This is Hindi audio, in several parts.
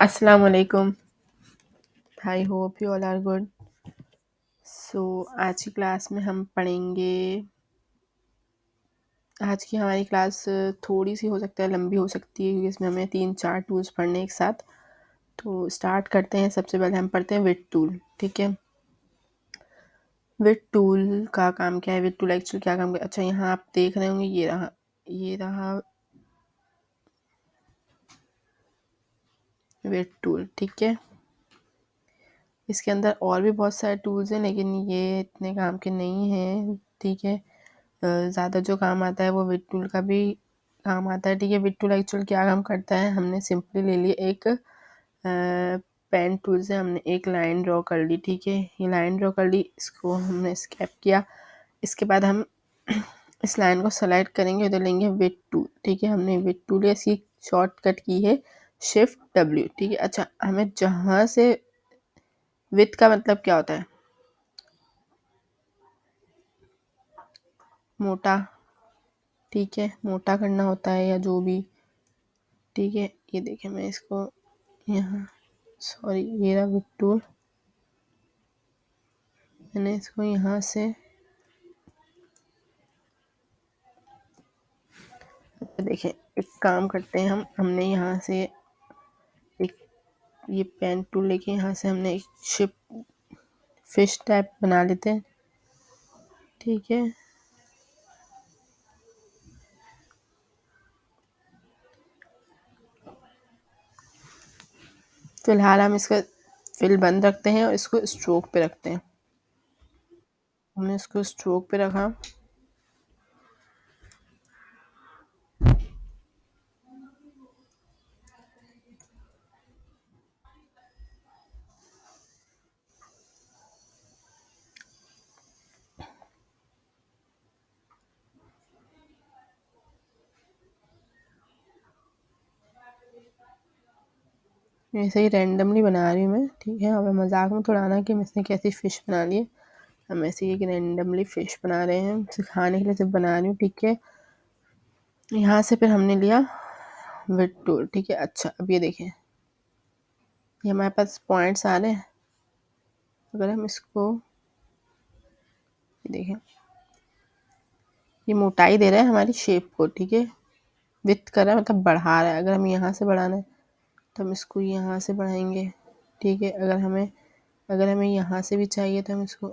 अस्सलाम वालेकुम। I hope you all are good. So आज की क्लास में हम पढ़ेंगे। आज की हमारी क्लास थोड़ी सी हो सकता है लंबी हो सकती है क्योंकि इसमें हमें 3-4 टूल्स पढ़ने एक साथ। तो स्टार्ट करते हैं। सबसे पहले हम पढ़ते हैं विड टूल। ठीक है, विड टूल का काम क्या है, विड टूल एक्चुअली क्या काम क्या। अच्छा, यहाँ आप देख रहे होंगे ये रहा विड टूल। ठीक है, इसके अंदर और भी बहुत सारे टूल्स हैं लेकिन ये इतने काम के नहीं हैं। ठीक है, ज़्यादा जो काम आता है वो विड टूल का भी काम आता है। ठीक है, विड टूल एक्चुअल क्या काम करता है, हमने सिंपली ले लिया एक पेन टूल से हमने एक लाइन ड्रॉ कर ली। ठीक है, ये लाइन ड्रॉ कर ली, इसको हमने स्केप किया। इसके बाद हम इस लाइन को सेलेक्ट करेंगे, उधर लेंगे विड टूल। ठीक है, हमने विड टूल इसकी शॉर्टकट की है शिफ्ट W। ठीक है, अच्छा हमें जहाँ से विथ का मतलब क्या होता है, मोटा। ठीक है, मोटा करना होता है या जो भी। ठीक है, ये देखें मैं इसको यहाँ, सॉरी ये रहा विड टूल, मैंने इसको यहाँ से देखें। एक काम करते हैं हमने यहाँ से एक ये पेन टूल लेके यहाँ से हमने एक शिप फिश टाइप बना लेते हैं। ठीक है, फिलहाल हम इसका फिल बंद रखते हैं और इसको स्ट्रोक पे रखते हैं। हमने इसको स्ट्रोक पे रखा। ऐसे ही रैंडमली बना रही हूँ मैं। ठीक है, हमें मजाक में थोड़ा आना कि इसने कैसी फ़िश बना ली है। हम ऐसे ही एक रैंडमली फ़िश बना रहे हैं, सिखाने के लिए सिर्फ बना रही हूँ। ठीक है, यहाँ से फिर हमने लिया विड टूल। ठीक है, अच्छा अब ये देखें, ये हमारे पास पॉइंट्स आ रहे हैं। अगर हम इसको ये देखें, ये मोटाई दे रहा है हमारी शेप को। ठीक है, विथ कर रहा है मतलब बढ़ा रहा है। अगर हम यहाँ से बढ़ाना है तो हम इसको यहाँ से बढ़ाएंगे। ठीक है, अगर हमें यहाँ से भी चाहिए तो हम इसको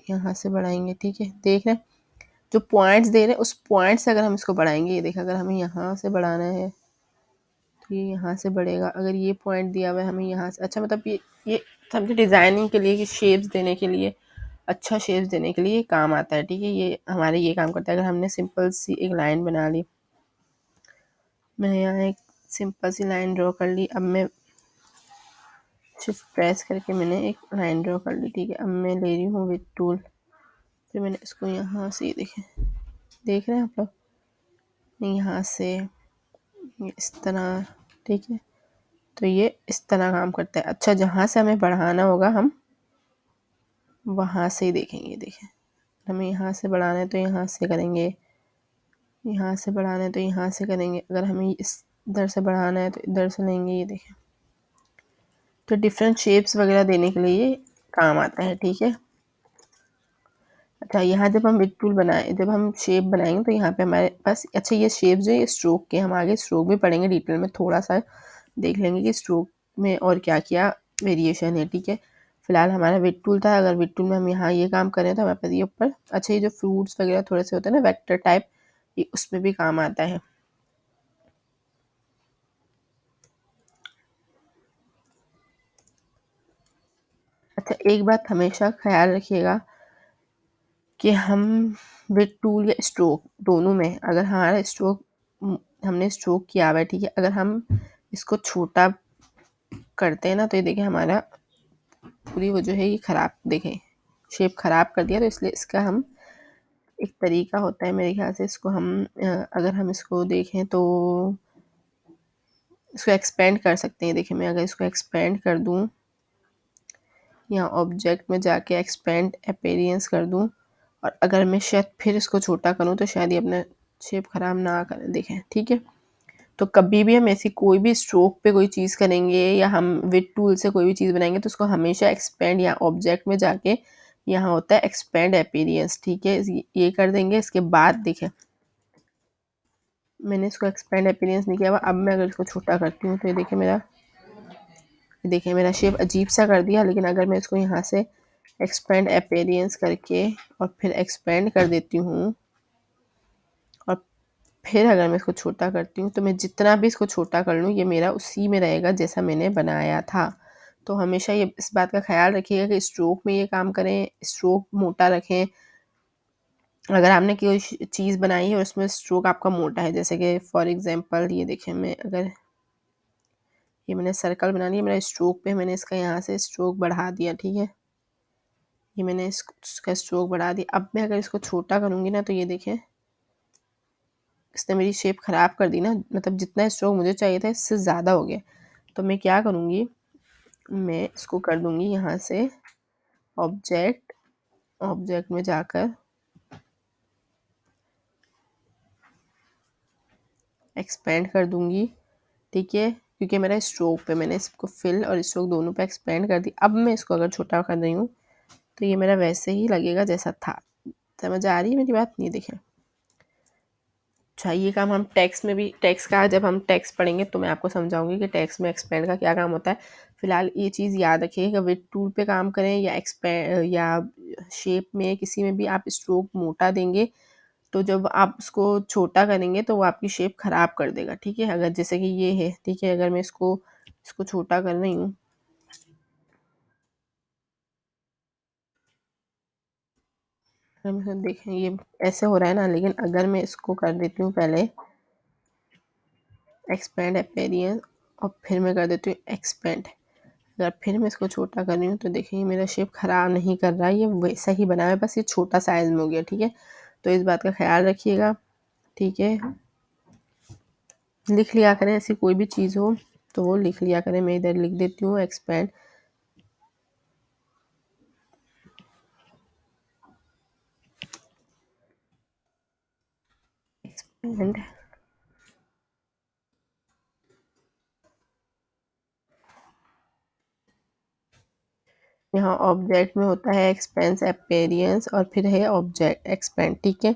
यहाँ से बढ़ाएंगे। ठीक है, देख रहे हैं जो पॉइंट्स दे रहे हैं उस पॉइंट से अगर हम इसको बढ़ाएंगे, ये देखिए अगर हमें यहाँ से बढ़ाना है तो ये यहाँ से बढ़ेगा। अगर ये पॉइंट दिया हुआ है हमें यहाँ से, अच्छा मतलब ये समझे डिज़ाइनिंग के लिए कि शेप्स देने के लिए, अच्छा शेप्स देने के लिए ये काम आता है। ठीक है, ये हमारे ये काम करता है। अगर हमने सिंपल सी एक लाइन बना ली, मैंने यहाँ एक सिंपल सी लाइन ड्रॉ कर ली। अब मैं शिफ्ट प्रेस करके मैंने एक लाइन ड्रॉ कर ली। ठीक है, अब मैं ले रही हूँ विद टूल, फिर मैंने इसको यहाँ से देखें, देख रहे हैं आप लोग, यहाँ से इस तरह। ठीक है, तो ये इस तरह काम करता है। अच्छा, जहाँ से हमें बढ़ाना होगा हम वहाँ से ही देखेंगे। देखें, हमें यहाँ से बढ़ाना है तो यहाँ से करेंगे, यहाँ से बढ़ाना है तो यहाँ से करेंगे। अगर हमें इस इधर से बढ़ाना है तो इधर से लेंगे। ये देखें, तो डिफरेंट शेप्स वगैरह देने के लिए ये काम आता है। ठीक है, अच्छा यहाँ जब हम विड टूल बनाए, जब हम शेप बनाएंगे तो यहाँ पे हमारे पास, अच्छा ये शेप जो है स्ट्रोक के, हम आगे स्ट्रोक भी पढ़ेंगे डिटेल में, थोड़ा सा देख लेंगे कि स्ट्रोक में और क्या क्या वेरिएशन है। ठीक है, फिलहाल हमारा विड टूल था। अगर विड टूल में हम यहाँ ये काम करें तो हमारे पास ये ऊपर, अच्छा ये जो फ्रूट्स वगैरह थोड़े से होते हैं ना वेक्टर टाइप, ये उसमें भी काम आता है। अच्छा, एक बात हमेशा ख्याल रखिएगा कि हम विद टूल या स्ट्रोक दोनों में, अगर हमारा स्ट्रोक, हमने स्ट्रोक किया हुआ है, ठीक है, अगर हम इसको छोटा करते हैं ना तो ये देखिए हमारा पूरी वो जो है ये ख़राब, देखें शेप ख़राब कर दिया। तो इसलिए इसका हम एक तरीका होता है मेरे ख्याल से, इसको हम अगर हम इसको देखें तो इसको एक्सपेंड कर सकते हैं। देखिए मैं अगर इसको एक्सपेंड कर दूँ, यहाँ ऑब्जेक्ट में जाके एक्सपेंड अपीयरेंस कर दूँ, और अगर मैं शायद फिर इसको छोटा करूँ तो शायद ये अपना शेप ख़राब ना करें। देखें, ठीक है, तो कभी भी हम ऐसी कोई भी स्ट्रोक पे कोई चीज़ करेंगे या हम विद टूल से कोई भी चीज़ बनाएंगे तो उसको हमेशा एक्सपेंड या ऑब्जेक्ट में जाके यहाँ होता है एक्सपेंड अपीयरेंस, ठीक है। ये कर देंगे। इसके बाद देखिए मैंने इसको एक्सपेंड अपीयरेंस नहीं किया हुआ। अब मैं अगर इसको छोटा करती हूँ तो ये देखिए मेरा शेप अजीब सा कर दिया। लेकिन अगर मैं इसको यहाँ से एक्सपेंड अपीयरेंस करके और फिर एक्सपेंड कर देती हूँ और फिर अगर मैं इसको छोटा करती हूँ तो मैं जितना भी इसको छोटा कर लूँ ये मेरा उसी में रहेगा जैसा मैंने बनाया था। तो हमेशा ये इस बात का ख्याल रखिएगा कि स्ट्रोक में ये काम करें, स्ट्रोक मोटा रखें। अगर आपने कोई चीज़ बनाई है और उसमें स्ट्रोक आपका मोटा है, जैसे कि फॉर एग्जांपल ये देखिए मैं अगर ये मैंने सर्कल बना लिया, मेरा स्ट्रोक पे मैंने इसका यहाँ से स्ट्रोक बढ़ा दिया, ठीक है। ये मैंने इसका स्ट्रोक बढ़ा दिया। अब मैं अगर इसको छोटा करूँगी ना तो ये देखिए इसने मेरी शेप ख़राब कर दी ना, मतलब जितना स्ट्रोक मुझे चाहिए था इससे ज़्यादा हो गया। तो मैं क्या करूँगी, मैं इसको कर दूँगी यहाँ से ऑब्जेक्ट, ऑब्जेक्ट में जाकर एक्सपेंड कर दूँगी, ठीक है। क्योंकि मेरा स्ट्रोक पे मैंने इसको फिल और स्ट्रोक दोनों पे एक्सपेंड कर दी। अब मैं इसको अगर छोटा कर रही हूँ तो ये मेरा वैसे ही लगेगा जैसा था। समझ आ रही है मेरी बात? नहीं देखें। अच्छा ये काम हम टेक्स्ट में भी, टेक्स्ट का जब हम टेक्स्ट पढ़ेंगे तो मैं आपको समझाऊंगी कि टेक्स्ट में एक्सपेंड का क्या काम होता है। फिलहाल ये चीज़ याद रखिएगा, विद टूल पे काम करें या एक्सपेंड या शेप में किसी में भी आप स्ट्रोक मोटा देंगे तो जब आप उसको छोटा करेंगे तो वो आपकी शेप ख़राब कर देगा, ठीक है। अगर जैसे कि ये है, ठीक है, अगर मैं इसको इसको छोटा कर रही हूँ हम देखें ये ऐसे हो रहा है ना, लेकिन अगर मैं इसको कर देती हूँ पहले एक्सपेंड अपीयरेंस और फिर मैं कर देती हूँ एक्सपेंड, अगर फिर मैं इसको छोटा कर रही हूँ तो देखिए मेरा शेप ख़राब नहीं कर रहा है, ये वैसा ही बना है, बस ये छोटा साइज़ में हो गया, ठीक है। तो इस बात का ख्याल रखिएगा, ठीक है। लिख लिया करें ऐसी कोई भी चीज़ हो तो वो लिख लिया करें। मैं इधर लिख देती हूँ एक्सपेंड, एक्सपेंड यहाँ ऑब्जेक्ट में होता है एक्सपेंस अपीयरेंस और फिर है ऑब्जेक्ट एक्सपेंड, ठीक है।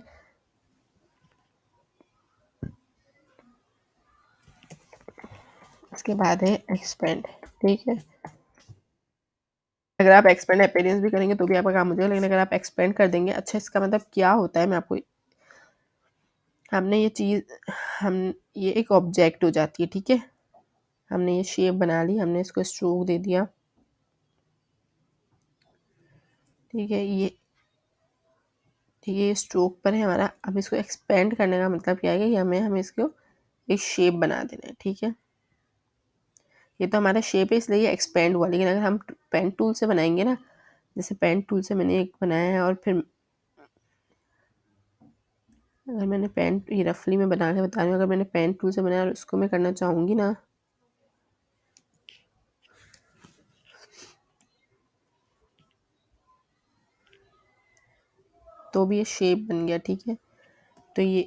इसके बाद है एक्सपेंड, ठीक है। अगर आप एक्सपेंड अपीयरेंस भी करेंगे तो भी आपका काम हो जाएगा, लेकिन अगर आप एक्सपेंड कर देंगे, अच्छा इसका मतलब क्या होता है मैं आपको, हमने ये चीज़ हम ये एक ऑब्जेक्ट हो जाती है, ठीक है। हमने ये शेप बना ली, हमने इसको स्ट्रोक दे दिया, ठीक है। ये स्ट्रोक पर है हमारा। अब इसको एक्सपेंड करने का मतलब क्या है कि हमें इसको एक शेप बना देना है, ठीक है। ये तो हमारा शेप है इसलिए ये एक्सपेंड हुआ, लेकिन अगर हम पेन टूल से बनाएंगे ना, जैसे पेन टूल से मैंने एक बनाया है और फिर अगर मैंने पेन, ये रफली मैं बना के बता रही हूँ, अगर मैंने पेन टूल से बनाया और उसको मैं करना चाहूँगी ना तो भी ये शेप बन गया, ठीक है। तो ये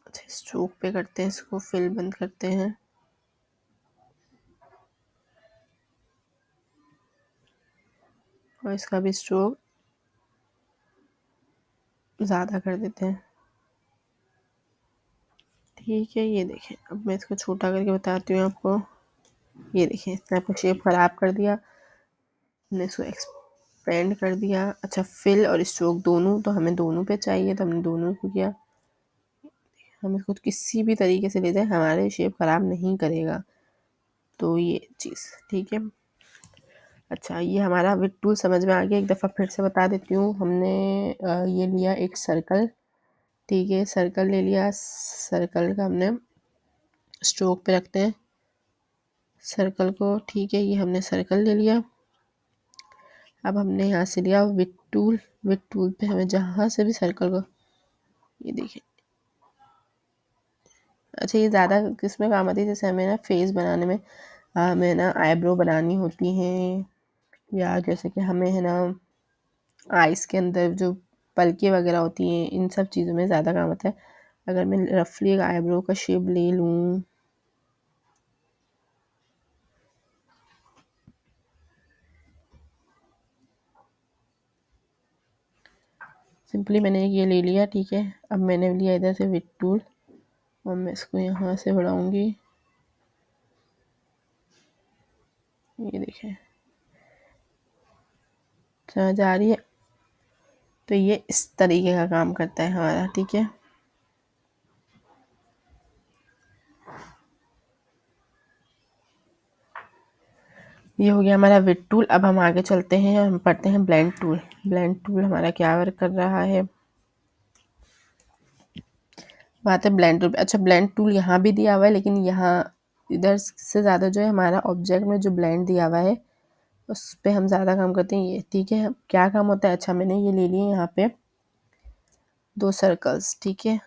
अच्छा स्ट्रोक पे करते हैं, इसको फिल बंद करते हैं और इसका भी स्ट्रोक ज़्यादा कर देते हैं, ठीक है। ये देखें अब मैं इसको छोटा करके बताती हूँ आपको। ये देखें इसने आपका शेप ख़राब कर दिया, हमने इसको एक्सपेंड कर दिया। अच्छा फिल और स्ट्रोक दोनों, तो हमें दोनों पे चाहिए तो हमने दोनों को किया। हम इसको किसी भी तरीके से ले जाए हमारे शेप ख़राब नहीं करेगा, तो ये चीज़, ठीक है। अच्छा ये हमारा विद टूल समझ में आ गया। एक दफ़ा फिर से बता देती हूँ। हमने ये लिया एक सर्कल, ठीक है, सर्कल ले लिया। सर्कल का हमने स्ट्रोक पे रखते हैं सर्कल को, ठीक है। ये हमने सर्कल ले लिया। अब हमने यहाँ से लिया विद टूल, विद टूल पे हमें जहाँ से भी सर्कल को, ये देखिए अच्छा ये ज़्यादा किस में काम आती है, जैसे हमें ना फेस बनाने में, हमें ना आईब्रो बनानी होती हैं, या जैसे कि हमें है ना आइस के अंदर जो पलके वगैरह होती हैं, इन सब चीज़ों में ज़्यादा काम आता है। अगर मैं रफली एक आईब्रो का शेप ले लूँ, सिंपली मैंने ये ले लिया, ठीक है। अब मैंने लिया इधर से विथ टूल और मैं इसको यहाँ से बढ़ाऊंगी, ये देखें समझ आ रही है। तो ये इस तरीके का काम करता है हमारा, ठीक है। ये हो गया हमारा विथ टूल। अब हम आगे चलते हैं, हम पढ़ते हैं ब्लेंड टूल। ब्लेंड टूल हमारा क्या वर्क कर रहा है, बात है ब्लेंड टूल। अच्छा, ब्लेंड टूल यहाँ भी दिया हुआ है, लेकिन यहाँ इधर से ज़्यादा जो है हमारा ऑब्जेक्ट में जो ब्लेंड दिया हुआ है उस पे हम ज़्यादा काम करते हैं, ये ठीक है। क्या काम होता है, अच्छा मैंने ये ले लिए यहाँ पे 2 सर्कल्स, ठीक है।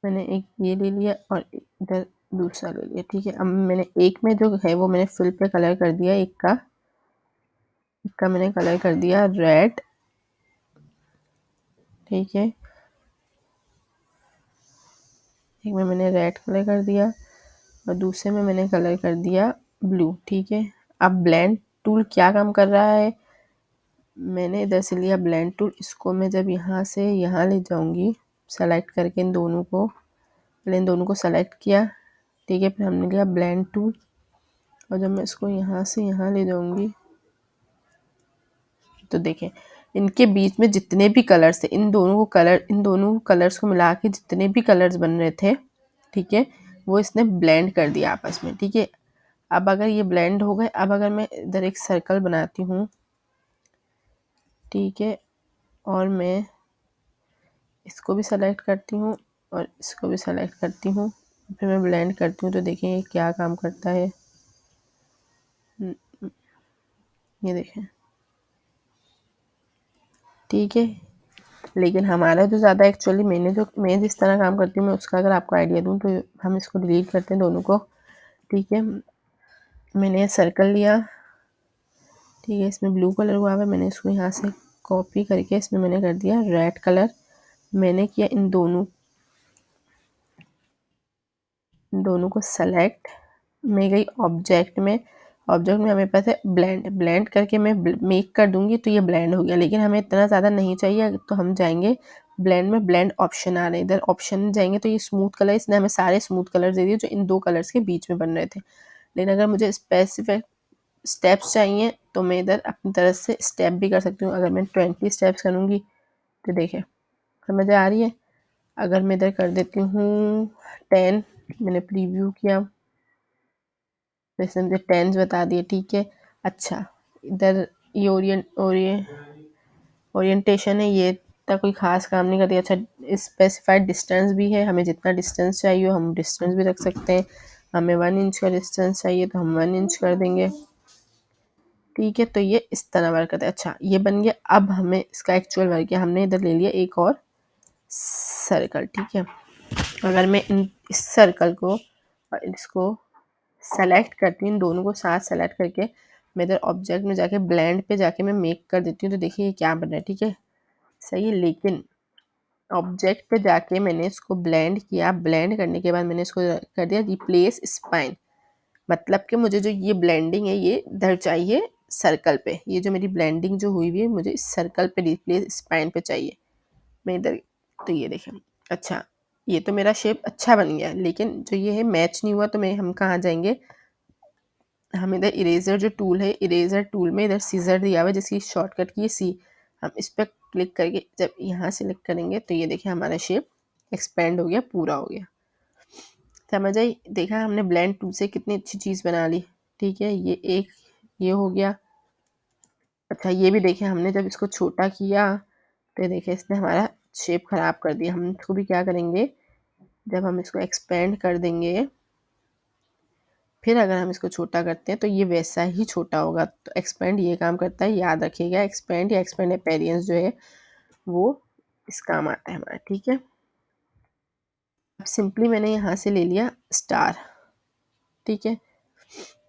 मैंने एक ये ले लिया और इधर दूसरा ले लिया, ठीक है। अब मैंने एक में जो है वो मैंने फिल पे कलर कर दिया, एक का मैंने कलर कर दिया रेड, ठीक है। एक में मैंने रेड कलर कर दिया और दूसरे में मैंने कलर कर दिया ब्लू, ठीक है। अब ब्लेंड टूल क्या काम कर रहा है, मैंने इधर से लिया ब्लेंड टूल, इसको मैं जब यहाँ से यहाँ ले जाऊँगी सेलेक्ट करके इन दोनों को, पहले इन दोनों को सेलेक्ट किया, ठीक है। फिर हमने लिया ब्लेंड टूल और जब मैं इसको यहाँ से यहाँ ले जाऊँगी तो देखें इनके बीच में जितने भी कलर्स थे, इन दोनों कलर्स को मिला के जितने भी कलर्स बन रहे थे, ठीक है, वो इसने ब्लेंड कर दिया आपस में, ठीक है। अब अगर ये ब्लेंड हो गए, अब अगर मैं इधर एक सर्कल बनाती हूँ, ठीक है, और मैं इसको भी सेलेक्ट करती हूँ और इसको भी सेलेक्ट करती हूँ, फिर मैं ब्लेंड करती हूँ, तो देखें ये क्या काम करता है, ये देखें, ठीक है। लेकिन हमारा जो ज़्यादा एक्चुअली मैं जिस तरह काम करती हूँ, मैं उसका अगर आपको आइडिया दूँ तो हम इसको डिलीट करते हैं दोनों को, ठीक है। मैंने सर्कल लिया, ठीक है, इसमें ब्लू कलर हुआ है, मैंने इसको यहाँ से कॉपी करके इसमें मैंने कर दिया रेड कलर। मैंने किया इन दोनों को सेलेक्ट, मैं गई ऑब्जेक्ट में हमें पास है ब्लेंड करके मैं मेक कर दूंगी तो ये ब्लेंड हो गया। लेकिन हमें इतना ज़्यादा नहीं चाहिए, तो हम जाएंगे ब्लेंड में, ब्लेंड ऑप्शन आ रहे हैं, इधर ऑप्शन जाएंगे तो ये स्मूथ कलर, इसने हमें सारे स्मूथ कलर दे दिए जो इन 2 कलर्स के बीच में बन रहे थे। लेकिन अगर मुझे स्पेसिफिक स्टेप्स चाहिए तो मैं इधर अपनी तरफ से स्टेप भी कर सकती हूँ। अगर मैं 20 स्टेप्स करूँगी तो देखें समझ आ रही है। अगर मैं इधर कर देती हूँ 10, मैंने प्रीव्यू किया तो इसने मुझे 10 बता दिए, ठीक है। अच्छा, इधर ये ओरिएंटेशन है, ये इतना कोई खास काम नहीं करती। अच्छा, स्पेसिफाइड डिस्टेंस भी है, हमें जितना डिस्टेंस चाहिए हम डिस्टेंस भी रख सकते हैं। हमें 1 इंच का डिस्टेंस चाहिए तो हम 1 इंच कर देंगे, ठीक है। तो ये इस तरह वर्क करता है। अच्छा, ये बन गया। अब हमें इसका एक्चुअल वर्क है, हमने इधर ले लिया एक और सर्कल, ठीक है। अगर मैं इस सर्कल को और इसको सेलेक्ट करती हूँ, इन दोनों को साथ सेलेक्ट करके मैं इधर ऑब्जेक्ट में जाके ब्लेंड पे जाके मैं मेक कर देती हूँ, तो देखिए ये क्या बन रहा है, ठीक है, सही है। लेकिन ऑब्जेक्ट पे जाके मैंने इसको ब्लेंड किया, ब्लेंड करने के बाद मैंने इसको कर दिया रिप्लेस स्पाइन, मतलब कि मुझे जो ये ब्लेंडिंग है ये इधर चाहिए सर्कल पे, ये जो मेरी ब्लेंडिंग जो हुई हुई है मुझे इस सर्कल पे रिप्लेस स्पाइन पे चाहिए, मैं इधर। तो ये देखें, अच्छा ये तो मेरा शेप अच्छा बन गया, लेकिन जो ये है मैच नहीं हुआ, तो हम कहाँ जाएंगे, हम इधर इरेजर जो टूल है, इरेजर टूल में इधर सीजर दिया हुआ है जिसकी शॉर्टकट की सी, हम इस पर क्लिक करके जब यहाँ सिलेक्ट करेंगे तो ये देखिए हमारा शेप एक्सपेंड हो गया, पूरा हो गया, समझ आई। देखा हमने ब्लेंड टूल से कितनी अच्छी चीज़ बना ली, ठीक है। ये हो गया। अच्छा, ये भी देखिए हमने जब इसको छोटा किया तो देखिए इसने हमारा शेप ख़राब कर दिया। हम इसको भी क्या करेंगे, जब हम इसको एक्सपेंड कर देंगे, फिर अगर हम इसको छोटा करते हैं तो ये वैसा ही छोटा होगा। तो एक्सपेंड ये काम करता है, याद रखिएगा, एक्सपेंड या एक्सपेंड अपेरियंस जो है वो इस काम आता है हमारा, ठीक है। अब सिंपली मैंने यहाँ से ले लिया स्टार, ठीक है।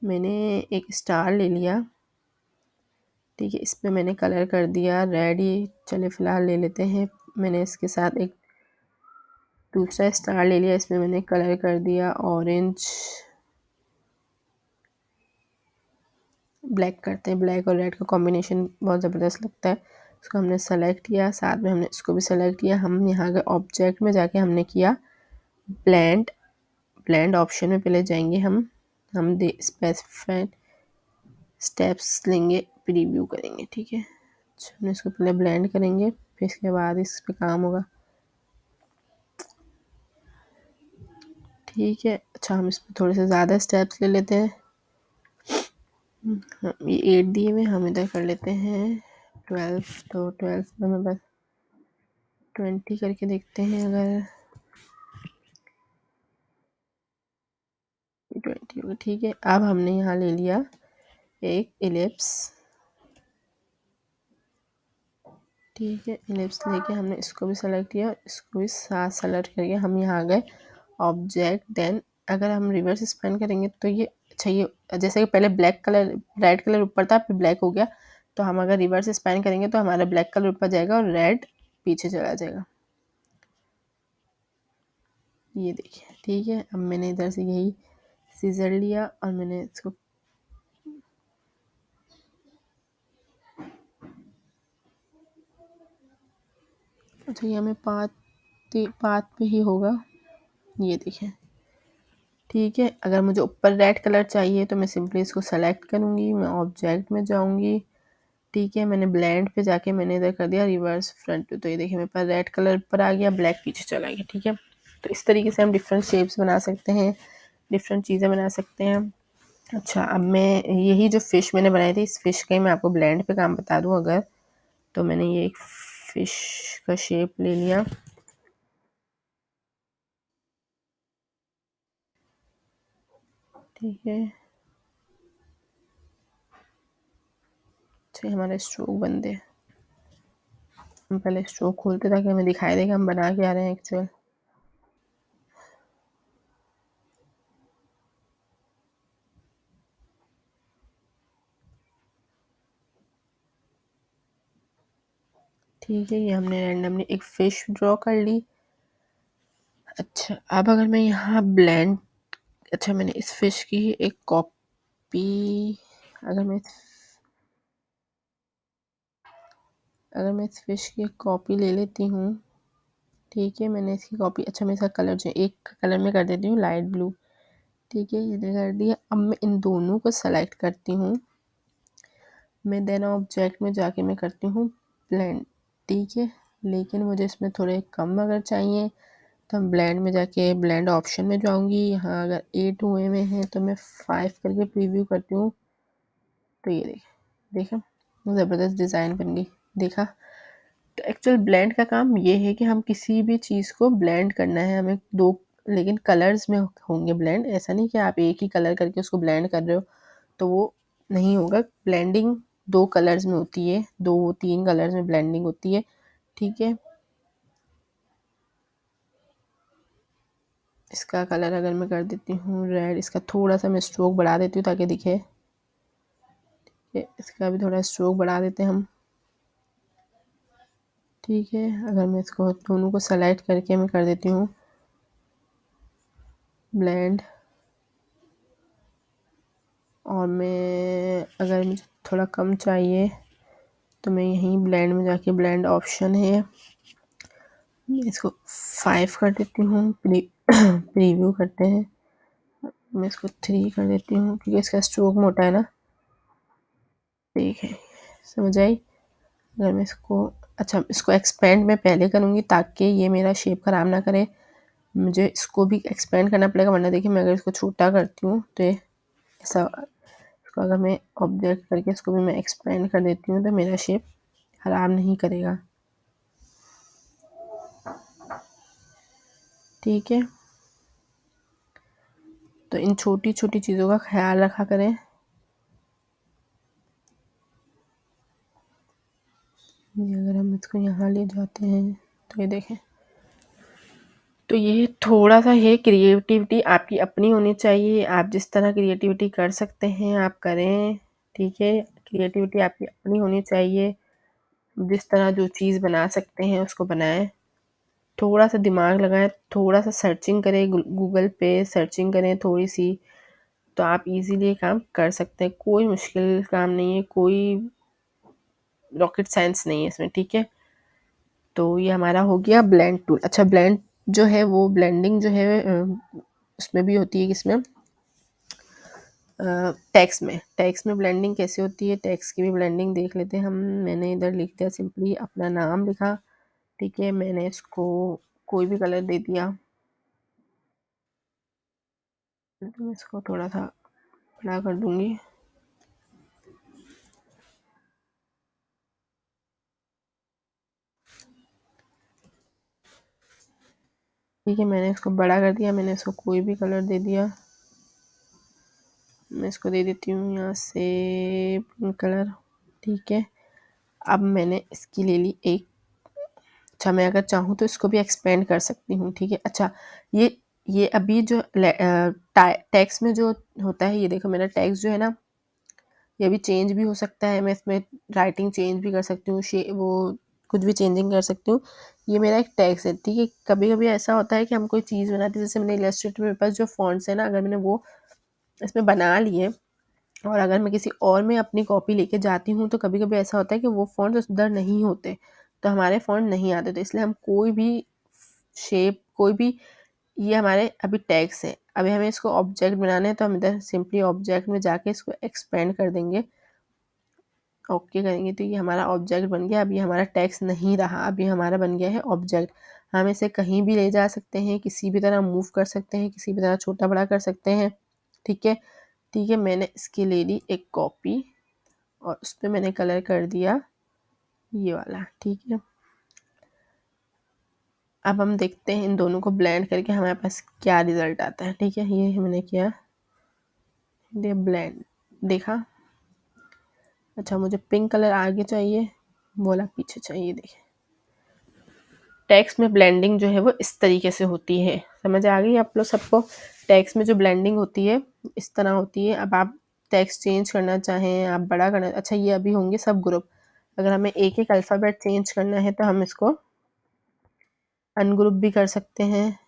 मैंने एक स्टार ले लिया, ठीक है, इस पे मैंने कलर कर दिया रेड, ही चले फ़िलहाल ले लेते हैं। मैंने इसके साथ एक दूसरा स्टार ले लिया, इसमें मैंने कलर कर दिया ऑरेंज। ब्लैक करते हैं, ब्लैक और रेड का कॉम्बिनेशन बहुत ज़बरदस्त लगता है। इसको हमने सेलेक्ट किया, साथ में हमने इसको भी सेलेक्ट किया। हम यहाँ के ऑब्जेक्ट में जाके हमने किया ब्लेंड। ब्लेंड ऑप्शन में पहले जाएंगे हम दे स्पेसिफाइड स्टेप्स लेंगे, प्रीव्यू करेंगे, ठीक है। अच्छा, हम इसको पहले ब्लेंड करेंगे, फिर इसके बाद इस पे काम होगा, ठीक है। अच्छा, हम इस पर थोड़े से ज़्यादा स्टेप्स ले लेते हैं। ये 8 दिए हुए, हम इधर कर लेते हैं 12। तो 12 में मैं बस 20 करके देखते हैं, अगर 20 होगा, ठीक है। अब हमने यहाँ ले लिया एक इलिप्स, ठीक है। इलिप्स लेके हमने इसको भी सेलेक्ट किया, इसको भी साथ सेलेक्ट करके हम यहाँ आ गए ऑब्जेक्ट। देन अगर हम रिवर्स स्पैन करेंगे तो ये, अच्छा, ये जैसे कि पहले ब्लैक कलर रेड कलर ऊपर था, फिर ब्लैक हो गया, तो हम अगर रिवर्स स्पैन करेंगे तो हमारा ब्लैक कलर ऊपर जाएगा और रेड पीछे चला जाएगा, ये देखिए, ठीक है। अब मैंने इधर से यही सीजर लिया और मैंने इसको अच्छा, ये हमें पाथ पे ही होगा, ये देखें, ठीक है। अगर मुझे ऊपर रेड कलर चाहिए तो मैं सिंपली इसको सेलेक्ट करूँगी, मैं ऑब्जेक्ट में जाऊँगी, ठीक है। मैंने ब्लेंड पे जाके मैंने इधर कर दिया रिवर्स फ्रंट पे, तो ये देखिए मेरे पास रेड कलर ऊपर आ गया, ब्लैक पीछे चला गया, ठीक है। तो इस तरीके से हम डिफरेंट शेप्स बना सकते हैं, डिफरेंट चीज़ें बना सकते हैं। अच्छा, अब मैं यही जो फ़िश मैंने बनाई थी, इस फ़िश का ही मैं आपको ब्लेंड पे काम बता दूँ अगर, तो मैंने ये एक फ़िश का शेप ले लिया, ठीक है। अच्छा, हमारे स्ट्रोक बनते हैं, हम पहले स्ट्रोक खोलते ताकि हमें दिखाई देगा हम बना के आ रहे हैं एक्चुअल। ठीक है, ये हमने रैंडमली एक फ़िश ड्रॉ कर ली। अच्छा, अब अगर मैं यहाँ ब्लेंड, अच्छा, मैंने इस फ़िश की एक कॉपी, अगर मैं इस फ़िश की एक कॉपी ले लेती हूँ, ठीक है। मैंने इसकी कॉपी, अच्छा, मैं इसका कलर जो एक कलर में कर देती हूँ लाइट ब्लू, ठीक है, ये कर दिया। अब मैं इन दोनों को सेलेक्ट करती हूँ, मैं देन ऑब्जेक्ट में जाके मैं करती हूँ ब्लेंड, ठीक है। लेकिन मुझे इसमें थोड़े कम अगर चाहिए तो हम ब्लेंड में जाके ब्लेंड ऑप्शन में जाऊँगी, यहाँ अगर 8 हुए में हैं तो मैं 5 करके प्रीव्यू करती हूँ, तो ये देखा ज़बरदस्त डिज़ाइन बन गई, देखा। तो एक्चुअल ब्लेंड का काम ये है कि हम किसी भी चीज़ को ब्लेंड करना है हमें, दो लेकिन कलर्स में होंगे ब्लेंड, ऐसा नहीं कि आप एक ही कलर करके उसको ब्लेंड कर रहे हो तो वो नहीं होगा। ब्लेंडिंग दो कलर्स में होती है, 2-3 कलर्स में ब्लेंडिंग होती है, ठीक है। इसका कलर अगर मैं कर देती हूँ रेड, इसका थोड़ा सा मैं स्ट्रोक बढ़ा देती हूँ ताकि दिखे, इसका भी थोड़ा स्ट्रोक बढ़ा देते हैं हम, ठीक है। अगर मैं इसको दोनों को सेलेक्ट करके मैं कर देती हूँ ब्लेंड, और मैं अगर मुझे थोड़ा कम चाहिए तो मैं यहीं ब्लेंड में जाके ब्लेंड ऑप्शन है, मैं इसको 5 कर देती हूँ, प्रीव्यू करते हैं, मैं इसको 3 कर देती हूँ क्योंकि इसका स्ट्रोक मोटा है ना, ठीक है, समझ आई। अगर मैं इसको, अच्छा, इसको एक्सपेंड मैं पहले करूँगी ताकि ये मेरा शेप ख़राब ना करे, मुझे इसको भी एक्सपेंड करना पड़ेगा, वरना देखिए मैं अगर इसको छोटा करती हूँ तो ये ऐसा, इसको अगर मैं ऑब्जेक्ट करके इसको भी मैं एक्सपेंड कर देती हूँ तो मेरा शेप ख़राब नहीं करेगा, ठीक है। तो इन छोटी छोटी चीज़ों का ख्याल रखा करें। ये अगर हम इसको यहाँ ले जाते हैं तो ये देखें, तो तो ये थोड़ा सा है, क्रिएटिविटी आपकी अपनी होनी चाहिए, आप जिस तरह क्रिएटिविटी कर सकते हैं आप करें, ठीक है। क्रिएटिविटी आपकी अपनी होनी चाहिए, जिस तरह जो चीज़ बना सकते हैं उसको बनाएं, थोड़ा सा दिमाग लगाएं, थोड़ा सा सर्चिंग करें, गूगल पे सर्चिंग करें थोड़ी सी, तो आप इजीली ये काम कर सकते हैं। कोई मुश्किल काम नहीं है, कोई रॉकेट साइंस नहीं है इसमें, ठीक है। तो ये हमारा हो गया ब्लेंड टूल। अच्छा, ब्लेंड जो है वो ब्लेंडिंग जो है उसमें भी होती है, किसमें, टेक्स्ट में ब्लेंडिंग कैसे होती है, टेक्स्ट की भी ब्लेंडिंग देख लेते हैं हम। मैंने इधर लिख दिया, सिंपली अपना नाम लिखा, ठीक है। मैंने इसको कोई भी कलर दे दिया, तो मैं इसको थोड़ा सा बड़ा कर दूंगी, ठीक है। मैंने इसको बड़ा कर दिया, मैंने इसको कोई भी कलर दे दिया, मैं इसको दे देती हूँ यहाँ से पिंक कलर, ठीक है। अब मैंने इसकी ले ली एक, अच्छा मैं अगर चाहूँ तो इसको भी एक्सपेंड कर सकती हूँ, ठीक है। अच्छा, ये अभी जो टेक्स्ट में जो होता है, ये देखो मेरा टेक्स्ट जो है ना, ये भी चेंज भी हो सकता है, मैं इसमें राइटिंग चेंज भी कर सकती हूँ, वो कुछ भी चेंजिंग कर सकती हूँ। ये मेरा एक टेक्स्ट है, ठीक है। कभी कभी ऐसा होता है कि हम कोई चीज़ बनाते हैं, जैसे मैंने इलस्ट्रेटर मेरे पास जो फॉन्ट्स है ना, अगर मैंने वो इसमें बना लिए और अगर मैं किसी और में अपनी कॉपी लेके जाती हूँ, तो कभी कभी ऐसा होता है कि वो फॉन्ट्स उधर नहीं होते, तो हमारे फॉन्ट नहीं आते, तो इसलिए हम कोई भी शेप, कोई भी, ये हमारे अभी टैग्स है, अभी हमें इसको ऑब्जेक्ट बनाना है, तो हम इधर सिंपली ऑब्जेक्ट में जाके इसको एक्सपेंड कर देंगे, ओके करेंगे, तो ये हमारा ऑब्जेक्ट बन गया। अभी हमारा टैक्स नहीं रहा, अभी हमारा बन गया है ऑब्जेक्ट। हम इसे कहीं भी ले जा सकते हैं, किसी भी तरह मूव कर सकते हैं, किसी भी तरह छोटा बड़ा कर सकते हैं, ठीक है। ठीक है, मैंने इसकी ले ली एक कॉपी और उस पर मैंने कलर कर दिया ये वाला, ठीक है। अब हम देखते हैं इन दोनों को ब्लेंड करके हमारे पास क्या रिजल्ट आता है, ठीक है। ये मैंने किया, ये ब्लेंड, देखा। अच्छा, मुझे पिंक कलर आगे चाहिए, बोला पीछे चाहिए, देखिए टेक्स्ट में ब्लेंडिंग जो है वो इस तरीके से होती है, समझ आ गई आप लोग सबको। टेक्स्ट में जो ब्लेंडिंग होती है इस तरह होती है। अब आप टेक्स्ट चेंज करना चाहें, आप बड़ा करना, अच्छा ये अभी होंगे सब ग्रुप, अगर हमें एक एक अल्फ़ाबेट चेंज करना है तो हम इसको अनग्रुप भी कर सकते हैं,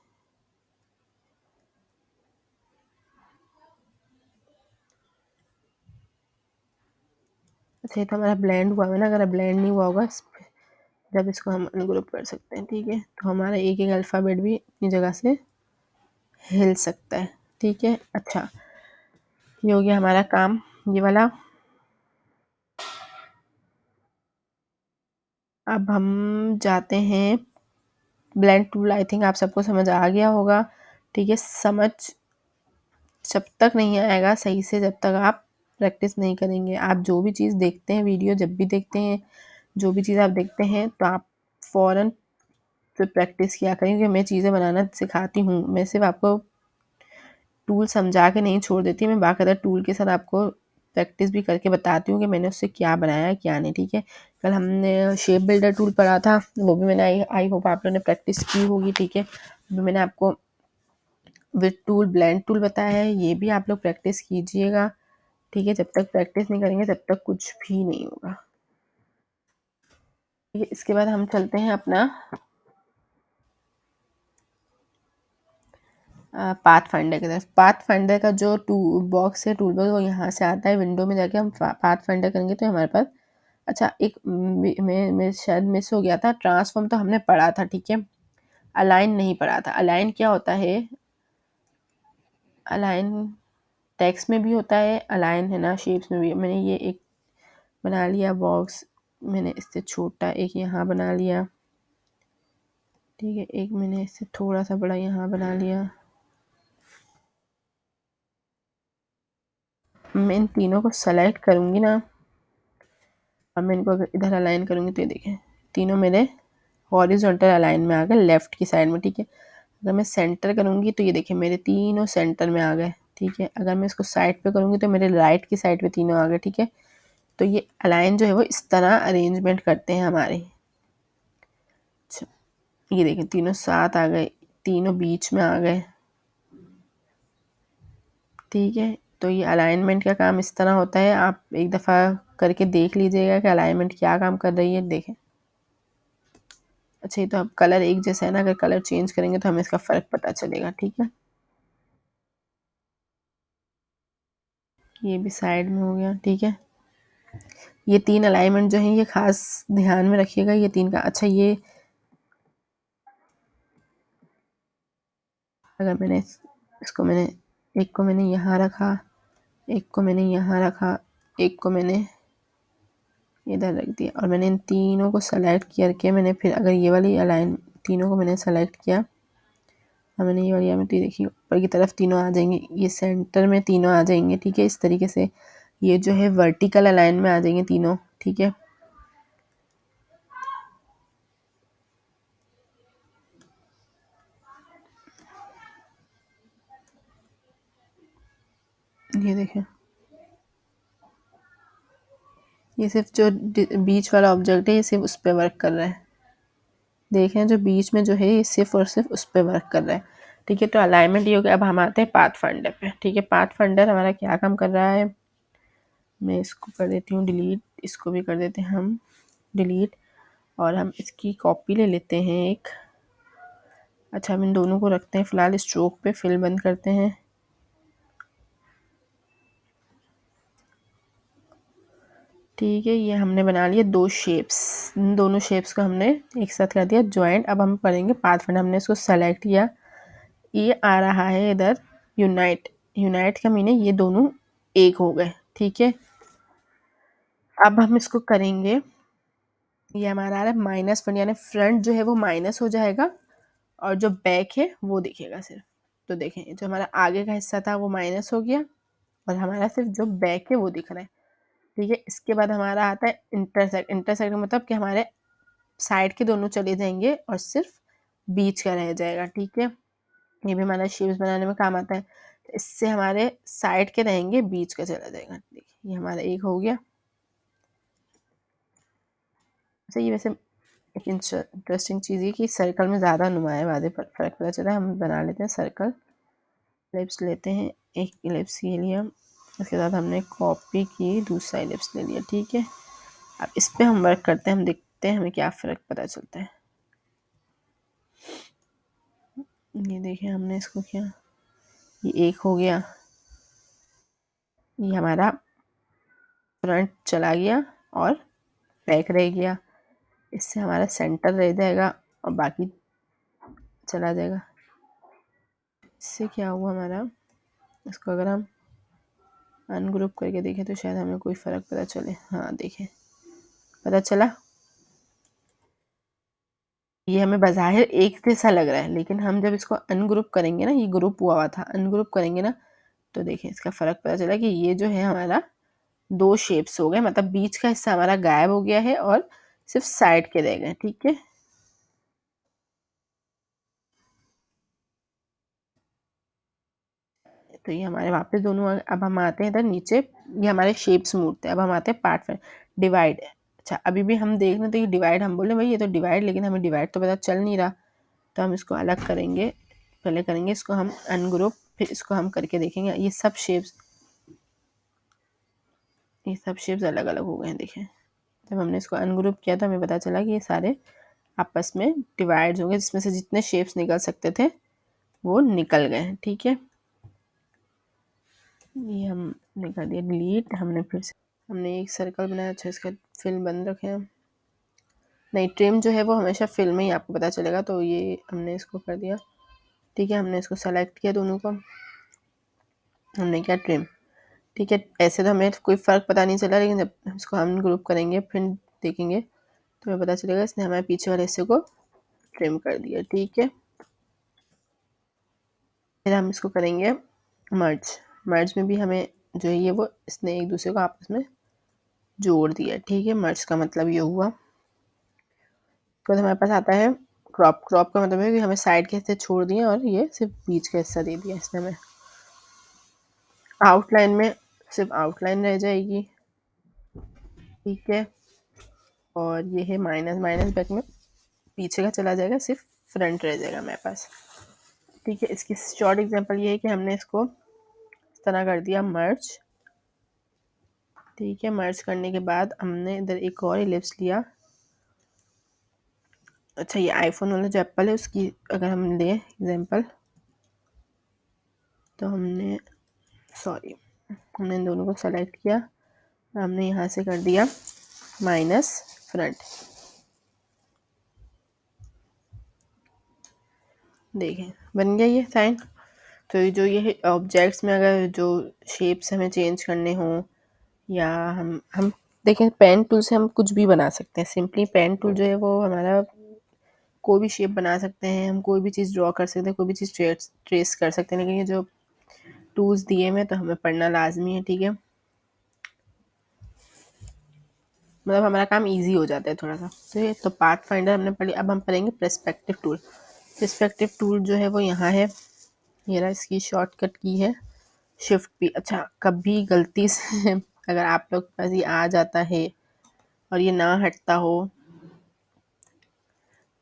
अच्छा ये तो हमारा ब्लेंड हुआ है ना, अगर ब्लेंड नहीं हुआ होगा जब इसको हम अनग्रुप कर सकते हैं, ठीक है। तो हमारा एक एक अल्फ़ाबेट भी अपनी जगह से हिल सकता है, ठीक है। अच्छा, ये हो गया हमारा काम, ये वाला। अब हम जाते हैं ब्लेंड टूल, आई थिंक आप सबको समझ आ गया होगा, ठीक है। समझ जब तक नहीं आएगा सही से, जब तक आप प्रैक्टिस नहीं करेंगे, आप जो भी चीज़ देखते हैं, वीडियो जब भी देखते हैं, जो भी चीज़ आप देखते हैं, तो आप फ़ौरन से प्रैक्टिस किया करें, क्योंकि मैं चीज़ें बनाना सिखाती हूँ, मैं सिर्फ आपको टूल समझा के नहीं छोड़ देती, मैं बाकायदा टूल के साथ आपको प्रैक्टिस भी करके बताती हूँ कि मैंने उससे क्या बनाया क्या नहीं, ठीक है। कल हमने शेप बिल्डर टूल पढ़ा था, वो भी मैंने आई होप आप लोगों ने प्रैक्टिस की होगी, ठीक है। अभी मैंने आपको विद टूल ब्लेंड टूल बताया है, ये भी आप लोग प्रैक्टिस कीजिएगा, ठीक है। जब तक प्रैक्टिस नहीं करेंगे तब तक कुछ भी नहीं होगा, ठीक है। इसके बाद हम चलते हैं अपना पाथ फाइंडर की तरफ। पाथ फाइंडर का जो टूल बॉक्स है, टूल बॉक्स, वो यहाँ से आता है, विंडो में जाके हम पाथ फाइंडर करेंगे तो हमारे पास, अच्छा एक मैं शायद मिस हो गया था, ट्रांसफॉर्म तो हमने पढ़ा था, ठीक है। अलाइन नहीं पढ़ा था। अलाइन क्या होता है, अलाइन टेक्स्ट में भी होता है, अलाइन है ना शेप्स में भी। मैंने ये एक बना लिया बॉक्स, मैंने इससे छोटा एक यहाँ बना लिया, ठीक है। एक मैंने इससे थोड़ा सा बड़ा यहाँ बना लिया, मैं इन तीनों को सेलेक्ट करूँगी ना, अब मैं इनको अगर इधर अलाइन करूँगी तो ये देखें तीनों मेरे हॉरिजॉन्टल अलाइन में आ गए, लेफ़्ट की साइड में, ठीक है। अगर मैं सेंटर करूँगी तो ये देखिए मेरे तीनों सेंटर में आ गए, ठीक है। अगर मैं इसको साइड पे करूँगी तो मेरे राइट की साइड पे तीनों आ गए, ठीक है। तो ये अलाइन जो है वो इस तरह अरेंजमेंट करते हैं हमारे। अच्छा, ये देखिए तीनों साथ आ गए, तीनों बीच में आ गए। ठीक है, तो ये अलाइनमेंट का काम इस तरह होता है। आप एक दफ़ा करके देख लीजिएगा कि अलाइनमेंट क्या काम कर रही है। देखें, अच्छा ये तो अब कलर एक जैसा है ना, अगर कलर चेंज करेंगे तो हमें इसका फ़र्क पता चलेगा। ठीक है, ये भी साइड में हो गया। ठीक है, ये 3 अलाइनमेंट जो है ये खास ध्यान में रखिएगा, ये 3 का। अच्छा ये अगर मैंने इसको मैंने एक को मैंने यहाँ रखा, एक को मैंने यहाँ रखा, एक को मैंने इधर रख दिया, और मैंने इन तीनों को सेलेक्ट करके मैंने फिर अगर ये वाली अलाइन तीनों को मैंने सेलेक्ट किया, और मैंने ये वाली ज्योमेट्री देखी, ऊपर की तरफ तीनों आ जाएंगे, ये सेंटर में तीनों आ जाएंगे। ठीक है, इस तरीके से ये जो है वर्टिकल अलाइन में आ जाएंगे तीनों। ठीक है, ये देखें, ये सिर्फ जो बीच वाला ऑब्जेक्ट है ये सिर्फ उस पर वर्क कर रहा है। देखें, जो बीच में जो है ये सिर्फ और सिर्फ उस पर वर्क कर रहा है। ठीक है, तो अलाइनमेंट ये हो गया। अब हम आते हैं पाथ फाइंडर पे। ठीक है, पाथ फाइंडर हमारा क्या काम कर रहा है, मैं इसको कर देती हूँ डिलीट, इसको भी कर देते हैं हम डिलीट, और हम इसकी कॉपी ले लेते हैं एक। अच्छा, हम इन दोनों को रखते हैं फ़िलहाल स्ट्रोक पे, फिल बंद करते हैं। ठीक है, ये हमने बना लिए 2 शेप्स। इन दोनों शेप्स को हमने एक साथ कर दिया जॉइंट। अब हम करेंगे पाथ फाइंडर। हमने इसको सेलेक्ट किया, ये आ रहा है इधर यूनाइट। यूनाइट का मीनिंग ये दोनों एक हो गए। ठीक है, अब हम इसको करेंगे, ये हमारा आ रहा है -1, यानी फ्रंट जो है वो माइनस हो जाएगा और जो बैक है वो दिखेगा सिर्फ। तो देखें, जो हमारा आगे का हिस्सा था वो माइनस हो गया और हमारा सिर्फ जो बैक है वो दिख रहा है। ठीक है, इसके बाद हमारा आता है इंटरसेक्ट। इंटरसेक्ट का मतलब कि हमारे साइड के दोनों चले जाएंगे और सिर्फ बीच का रह जाएगा। ठीक है, ये भी हमारा शेप्स बनाने में काम आता है। इससे हमारे साइड के रहेंगे, बीच का चला जाएगा। देखिए, ये हमारा एक हो गया। अच्छा, ये वैसे एक इंटरेस्टिंग चीज़ है कि सर्कल में ज़्यादा नुमाया वादे पर फ़र्क पता चला है। हम बना लेते हैं सर्कल, एलिप्स लेते हैं, एक एलिप्स ये लिया, उसके बाद हमने कॉपी की, दूसरा एलिप्स ले लिया। ठीक है, अब इस पे हम वर्क करते हैं, हम देखते हैं हमें क्या फ़र्क पता चलता है। ये देखिए, हमने इसको किया, ये एक हो गया, ये हमारा फ्रंट चला गया और बैक रह गया। इससे हमारा सेंटर रह जाएगा और बाकी चला जाएगा। इससे क्या हुआ हमारा, इसको अगर हम अनग्रुप करके देखें तो शायद हमें कोई फ़र्क पता चले। हाँ देखें, पता चला। ये हमें बज़ाहिर एक जैसा लग रहा है, लेकिन हम जब इसको अनग्रुप करेंगे ना, ये ग्रुप हुआ था, अनग्रुप करेंगे ना तो देखें इसका फ़र्क पता चला कि ये जो है हमारा 2 शेप्स हो गए, मतलब बीच का हिस्सा हमारा गायब हो गया है और सिर्फ साइड के रह गए। ठीक है, तो ये हमारे वापस दोनों अब हम आते हैं इधर नीचे, ये हमारे शेप्स मूवते हैं। अब हम आते हैं पार्ट में डिवाइड। अच्छा, अभी भी हम देख रहे हैं तो ये डिवाइड, हम बोले भाई ये तो डिवाइड, लेकिन हमें डिवाइड तो पता चल नहीं रहा, तो हम इसको अलग करेंगे। पहले करेंगे इसको हम अनग्रुप, फिर इसको हम करके देखेंगे। ये सब शेप्स अलग अलग हो गए हैं। देखें, जब हमने इसको अनग्रुप किया तो हमें पता चला कि ये सारे आपस में डिवाइड हो गए, जिसमें से जितने शेप्स निकल सकते थे वो निकल गए। ठीक है, ये हमने कर दिया डिलीट। हमने फिर से हमने एक सर्कल बनाया। अच्छा, इसका फिल बंद रखे हम, नहीं ट्रिम जो है वो हमेशा फिल में ही आपको पता चलेगा, तो ये हमने इसको कर दिया। ठीक है, हमने इसको सेलेक्ट किया दोनों को, हमने किया ट्रिम। ठीक है, ऐसे तो हमें कोई फ़र्क पता नहीं चला, लेकिन जब इसको हम ग्रुप करेंगे फिर देखेंगे तो हमें पता चलेगा इसने हमारे पीछे वाले हिस्से को ट्रिम कर दिया। ठीक है, फिर हम इसको करेंगे मर्ज। मर्ज में भी हमें जो है ये वो इसने एक दूसरे को आपस में जोड़ दिया। ठीक है, मर्ज का मतलब ये हुआ। तो हमारे पास आता है क्रॉप। क्रॉप का मतलब है कि हमें साइड के हिस्से छोड़ दिए और ये सिर्फ बीच का हिस्सा दे दिया इसने हमें। आउटलाइन में सिर्फ आउटलाइन रह जाएगी। ठीक है, और ये है माइनस माइनस, बैक में पीछे का चला जाएगा, सिर्फ फ्रंट रह जाएगा हमारे पास। ठीक है, इसकी शॉर्ट एग्जांपल ये है कि हमने इसको इस तरह कर दिया मर्ज। ठीक है, मर्ज करने के बाद हमने इधर एक और इलिप्स लिया। अच्छा, ये आईफोन वाला जो एप्पल है उसकी अगर हम लें एग्जांपल, तो हमने इन दोनों को सेलेक्ट किया, हमने यहाँ से कर दिया माइनस फ्रंट। देखें बन गया ये साइन। तो जो ये ऑब्जेक्ट्स में अगर जो शेप्स हमें चेंज करने हों, या हम देखें पेन टूल से हम कुछ भी बना सकते हैं। सिंपली पेन टूल जो है वो हमारा कोई भी शेप बना सकते हैं, हम कोई भी चीज़ ड्रॉ कर सकते हैं, कोई भी चीज़ ट्रेस कर सकते हैं। लेकिन ये जो टूल्स दिए हुए तो हमें पढ़ना लाजमी है। ठीक है, मतलब हमारा काम इजी हो जाता है थोड़ा सा। तो ये तो पाथ फाइंडर हमने पढ़ी। अब हम पढ़ेंगे पर्सपेक्टिव टूल। पर्सपेक्टिव टूल जो है वो यहाँ है, ये रहा, इसकी शॉर्टकट की है शिफ्ट पी। अच्छा, कभी गलती से अगर आप लोग के पास ये आ जाता है और ये ना हटता हो,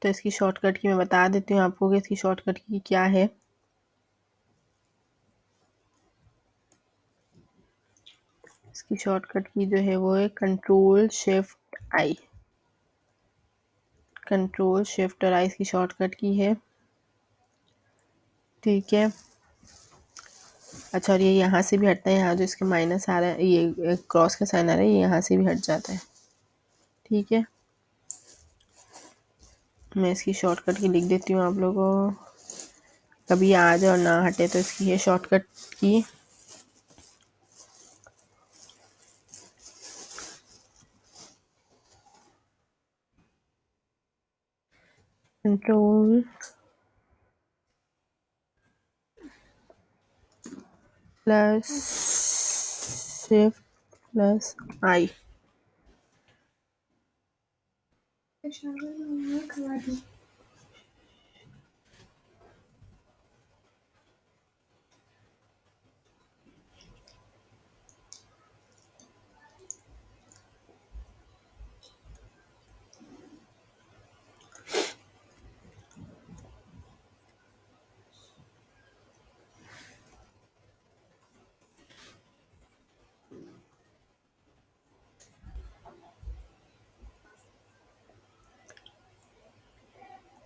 तो इसकी शॉर्टकट की मैं बता देती हूँ आपको कि इसकी शॉर्टकट की क्या है। इसकी शॉर्टकट की जो है वो है कंट्रोल शिफ्ट आई। कंट्रोल शिफ्ट और आई इसकी शॉर्टकट की है। ठीक है, अच्छा, और ये यहाँ से भी हटता है। यहाँ जो इसके माइनस आ रहा है, ये क्रॉस का साइन आ रहा है, ये यहाँ से भी हट जाता है। ठीक है, मैं इसकी शॉर्टकट की लिख देती हूँ आप लोगों को, कभी आ जाए और ना हटे तो इसकी ये शॉर्टकट की। कंट्रोल प्लस शिफ्ट प्लस आई।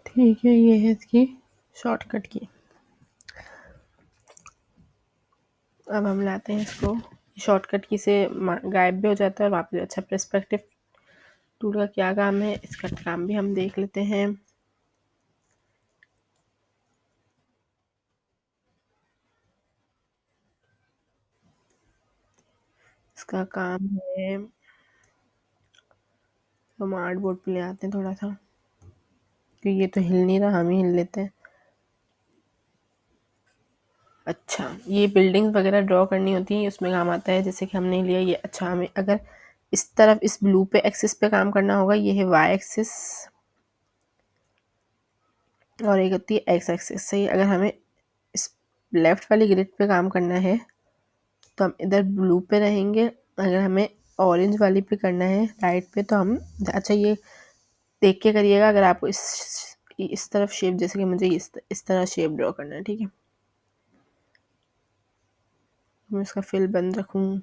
ठीक है, ये है इसकी शॉर्टकट की। अब हम लाते हैं इसको, शॉर्टकट की से गायब भी हो जाता है और वापस। अच्छा, पर्सपेक्टिव टूल का क्या काम है, इसका काम भी हम देख लेते हैं। इसका काम है, हम आर्ट बोर्ड पे ले आते हैं थोड़ा सा, क्योंकि ये तो हिल नहीं रहा, हम ही हिल लेते हैं। अच्छा, ये बिल्डिंग्स वगैरह ड्रॉ करनी होती है, उसमें काम आता है। जैसे कि हमने लिया ये, अच्छा, हमें अगर इस तरफ इस ब्लू पे एक्सिस पे काम करना होगा, ये है वाई एक्सिस और एक होती है एक्स एक्सिस। सही, अगर हमें इस लेफ्ट वाली ग्रिड पे काम करना है तो हम इधर ब्लू पे रहेंगे। अगर हमें ऑरेंज वाली पे करना है राइट पे, तो हम, अच्छा, ये देख के करिएगा अगर आपको इस तरफ शेप, जैसे कि मुझे इस तरह शेप ड्रॉ करना है। ठीक है, मैं इसका फिल बंद रखूँ।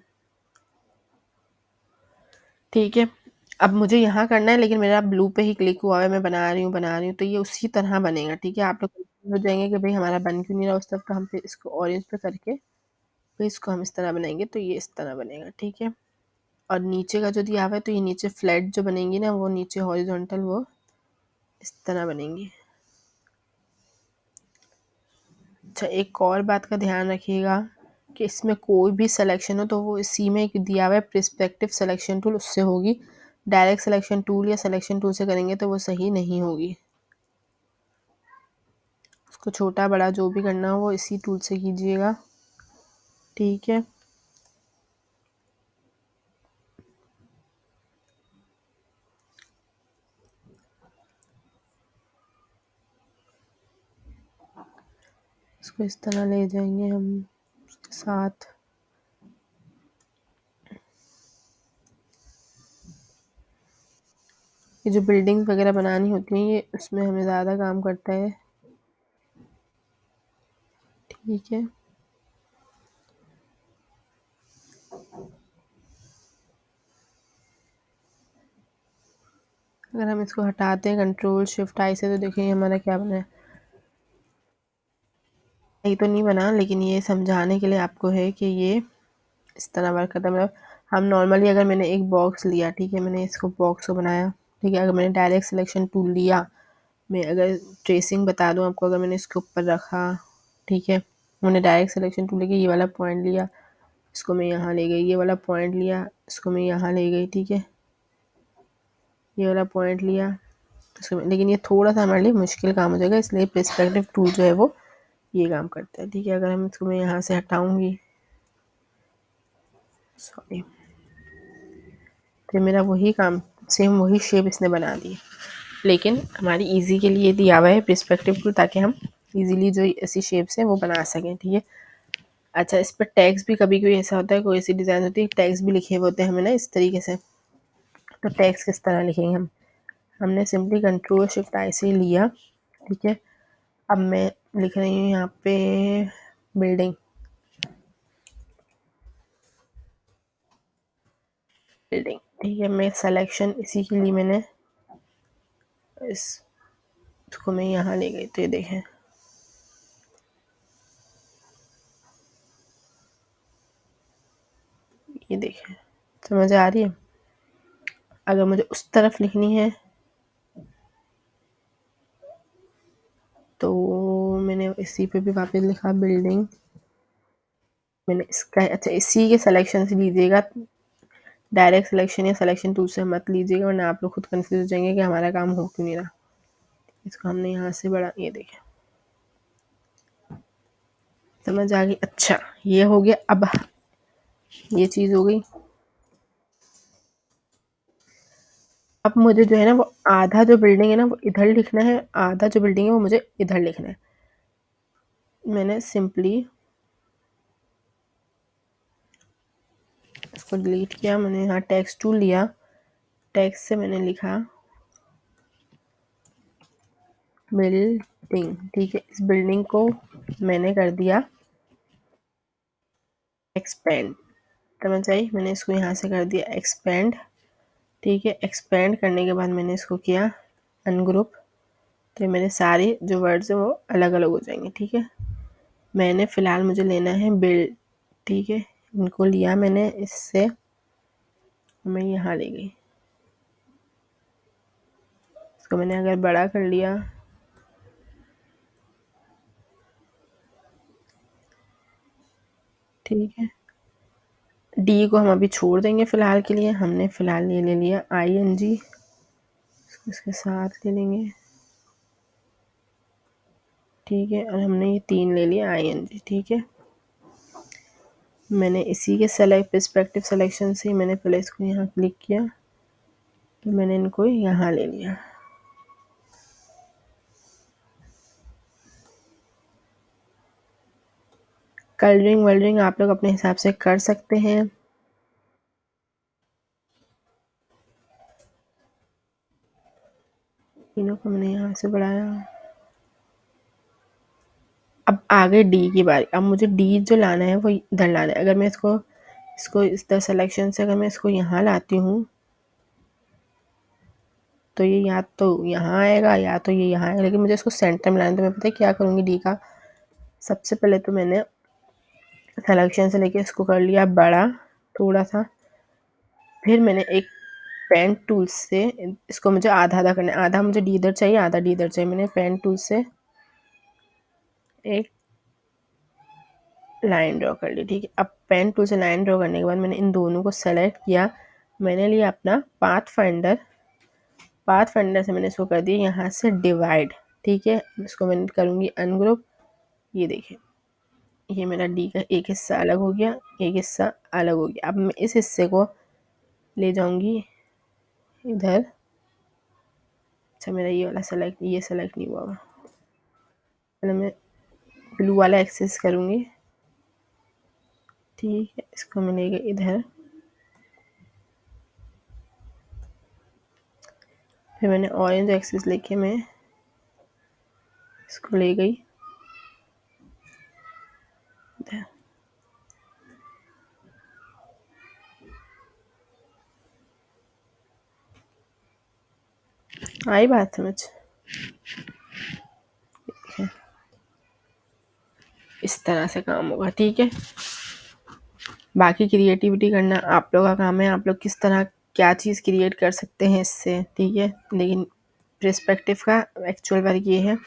ठीक है, अब मुझे यहाँ करना है, लेकिन मेरा ब्लू पे ही क्लिक हुआ है, मैं बना रही हूँ, तो ये उसी तरह बनेगा। ठीक है, आप लोग हो जाएंगे कि भाई हमारा बन क्यों नहीं रहा उस तरफ, तो हम फिर इसको ऑरेंज पे करके फिर इसको हम इस तरह बनाएंगे, तो ये इस तरह बनेगा। ठीक है, और नीचे का जो दिया हुआ है, तो ये नीचे फ्लैट जो बनेंगी ना, वो नीचे हॉरिजॉन्टल वो इस तरह बनेंगी। अच्छा, एक और बात का ध्यान रखिएगा कि इसमें कोई भी सिलेक्शन हो तो वो इसी में एक दिया हुआ है पर्सपेक्टिव सिलेक्शन टूल, उससे होगी। डायरेक्ट सिलेक्शन टूल या सिलेक्शन टूल से करेंगे तो वो सही नहीं होगी। उसको छोटा बड़ा जो भी करना हो वो इसी टूल से कीजिएगा। ठीक है, इसको इस तरह ले जाएंगे हम उसके साथ। ये जो बिल्डिंग वगैरह बनानी होती हैं, ये उसमें हमें ज़्यादा काम करता है। ठीक है, अगर हम इसको हटाते हैं कंट्रोल शिफ्ट आई से तो देखिए हमारा क्या बना है। ये तो नहीं बना, लेकिन ये समझाने के लिए आपको है कि ये इस तरह वर्क करता है। मतलब हम नॉर्मली अगर मैंने एक बॉक्स लिया, ठीक है, मैंने इसको बॉक्स को बनाया, ठीक है, अगर मैंने डायरेक्ट सिलेक्शन टूल लिया, मैं अगर ट्रेसिंग बता दूं आपको, अगर मैंने इसके ऊपर रखा, ठीक है, मैंने डायरेक्ट सिलेक्शन टूल लेके ये वाला पॉइंट लिया, इसको मैं यहाँ ले गई, ये वाला पॉइंट लिया, इसको मैं यहाँ ले गई, ठीक है, ये वाला पॉइंट लिया, इसको लेकिन ये थोड़ा सा हमारे लिए मुश्किल काम हो जाएगा, इसलिए पर्सपेक्टिव टूल जो है वो ये काम करता है। ठीक है, अगर हम इसको मैं यहाँ से हटाऊंगी, सॉरी, फिर मेरा वही काम, सेम वही शेप इसने बना दी, लेकिन हमारी इजी के लिए दिया हुआ है पर्सपेक्टिव टूल, ताकि हम इजीली जो ऐसी शेप्स हैं वो बना सकें। ठीक है, अच्छा, इस पर टैग्स भी कभी कभी ऐसा होता है, कोई ऐसी डिज़ाइन होती है टैग्स भी लिखे हुए होते हैं हमें ना इस तरीके से, तो टैग्स किस तरह लिखेंगे हम, हमने सिंपली कंट्रोल शिफ्ट आई से लिया, ठीक है, अब मैं लिख रही हूँ यहाँ पे बिल्डिंग, बिल्डिंग, ठीक है, मैं सिलेक्शन इसी के लिए मैंने इसको मैं यहाँ ले गई, तो ये देखें, ये देखें, समझ आ रही है। अगर मुझे उस तरफ लिखनी है तो मैंने इसी पे भी वापस लिखा बिल्डिंग, मैंने इसका, अच्छा, इसी के सिलेक्शन से लीजिएगा, डायरेक्ट सिलेक्शन या सिलेक्शन टूल से मत लीजिएगा, वरना आप लोग खुद कंफ्यूज हो जाएंगे कि हमारा काम हो क्यों नहीं रहा। इसको हमने यहाँ से बढ़ा, ये देखें, समझ आ गई। अच्छा, ये हो गया, अब ये चीज़ हो गई। अब मुझे जो है ना वो आधा जो बिल्डिंग है ना वो इधर लिखना है, आधा जो बिल्डिंग है वो मुझे इधर लिखना है। मैंने सिंपली इसको डिलीट किया, मैंने यहाँ टेक्स्ट टूल लिया, टेक्स्ट से मैंने लिखा बिल्डिंग, ठीक है, इस बिल्डिंग को मैंने कर दिया एक्सपेंड, समझ आई, मैंने इसको यहाँ से कर दिया एक्सपेंड, ठीक है, एक्सपेंड करने के बाद मैंने इसको किया अनग्रुप, तो मेरे सारे जो वर्ड्स हैं वो अलग अलग हो जाएंगे। ठीक है, मैंने फ़िलहाल मुझे लेना है बिल्ड, ठीक है, इनको लिया मैंने, इससे मैं यहाँ ले गई, इसको मैंने अगर बड़ा कर लिया, ठीक है, डी को हम अभी छोड़ देंगे फ़िलहाल के लिए, हमने फ़िलहाल ये ले लिया ING, इसके साथ ले लेंगे, ठीक है, और हमने ये 3 ले लिया ING, ठीक है, मैंने इसी के सेलेक्ट पर्सपेक्टिव सिलेक्शन से मैंने पहले इसको यहाँ क्लिक किया, तो मैंने इनको यहाँ ले लिया, कलरिंग वलरिंग आप लोग अपने हिसाब से कर सकते हैं। तीनों को मैंने यहाँ से बढ़ाया, अब आगे डी की बारी, अब मुझे डी जो लाना है वो इधर लाना है, अगर मैं इसको इसको इस तरह सिलेक्शन से अगर मैं इसको यहाँ लाती हूँ तो ये या तो यहाँ आएगा या तो ये यहाँ आएगा, लेकिन मुझे इसको सेंटर में लाना है, तो मैं पता है क्या करूँगी, डी का सबसे पहले तो मैंने सिलेक्शन से लेके इसको कर लिया बड़ा थोड़ा सा, फिर मैंने एक पेन टूल से इसको मुझे आधा आधा करना है, आधा मुझे डी इधर चाहिए, आधा डी इधर चाहिए, मैंने पेन टूल से एक लाइन ड्रॉ कर ली, ठीक है, अब पेन टूल से लाइन ड्रॉ करने के बाद मैंने इन दोनों को सेलेक्ट किया, मैंने लिया अपना पाथ फाइंडर, पाथ फाइंडर से मैंने इसको कर दिया यहाँ से डिवाइड, ठीक है, इसको मैंने करूँगी अनग्रुप, ये देखिए, ये मेरा डी का एक हिस्सा अलग हो गया, एक हिस्सा अलग हो गया, अब मैं इस हिस्से को ले जाऊँगी इधर, अच्छा, मेरा ये वाला सेलेक्ट, ये सेलेक्ट नहीं हुआ, पहले मैं ब्लू वाला एक्सेस करूँगी, ठीक है, इसको मैं ले गई इधर, फिर मैंने ऑरेंज एक्सेस लेके मैं इसको ले गई आई बात समझ? इस तरह से काम होगा, ठीक है। बाकी क्रिएटिविटी करना आप लोग का काम है, आप लोग किस तरह क्या चीज़ क्रिएट कर सकते हैं इससे, ठीक है। लेकिन पर्सपेक्टिव का एक्चुअल वर्क ये है,